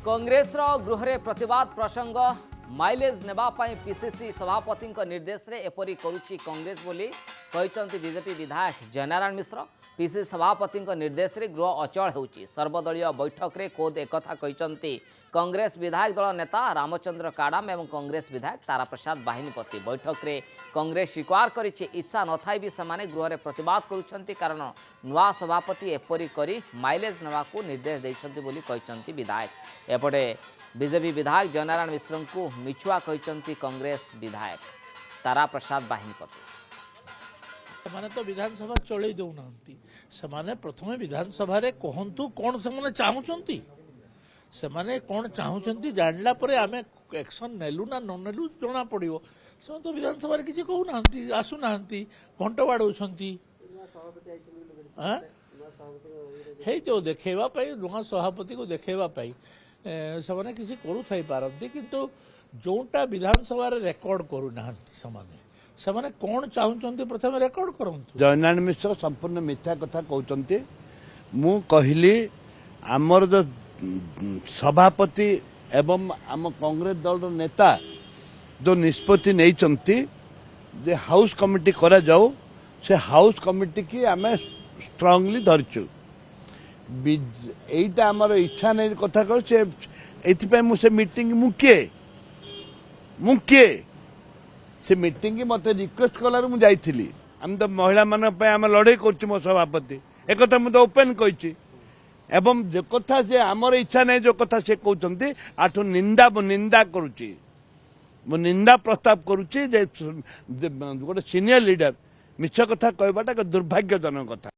कांग्रेस गृह में प्रतिवाद प्रसंग माइलेज नेबापाई पीसीसी सभापति निर्देश रे एपरी करुच्ची कांग्रेस बोली कहते बीजेपी विधायक जयनारायण मिश्र। पीसीसी सभापति निर्देश रे गृह अचल होउची। सर्वदलीय बैठक रे खोद एकथा कहते कांग्रेस विधायक दल नेता रामचंद्र काडाम एवं कांग्रेस विधायक तारा प्रसाद बाहिनीपति। बैठक रे कांग्रेस स्वीकार करिछि इच्छा नथाई भी सेमाने गृह रे प्रतिवाद करुछंती कारण नुआ सभापति एपरी करी माइलेज नेबाकू निर्देश दैछंती बोली कहते विधायक। एपटे बीजेपी विधायक जयनारायण मिश्र को मिछुआ कहते कांग्रेस विधायक तारा प्रसाद बाहिनीपति। से तो विधानसभा चलई दौना से प्रथम विधानसभा कहतु कौन से चाहूँगी से कौन चाहूँगी जानला आम एक्शन नेलु ना न नेलु जना पड़ो से तो विधानसभा किसी कहूना आसुना घंट बाड़ौं देखा नुआ सभापति को देखा से किसी करूथाई पारती किंतु जोटा विधानसभा रेकर्ड करूना से कौन चाहूँगी प्रथम रेकर्ड करूँ। जयनारायण मिश्र संपूर्ण मिथ्या कथा कहते मु कहली आमर जो सभापति एवं आम कांग्रेस दल नेता जो निष्पत्ति नहीं हाउस कमिटी करा जाऊ से हाउस कमिटी की आम स्ट्रांगली धरचु एटा आमर इच्छा नहीं कथा कह से मीटिंग मुख्य से मीटिंग की मत रिक्वेस्ट कलार मुझे आम तो महिला मान आम लड़े कर मो सभापति एक मुझे ओपन कही एवं जो कथा से आमर इच्छा नहीं जो कथा से कहते आठू निंदा निंदा करुच्ची मो निंदा प्रस्ताव करुच्ची गोटे सीनियर लीडर मिछ कथा कहवाटा दुर्भाग्यजनक कथा।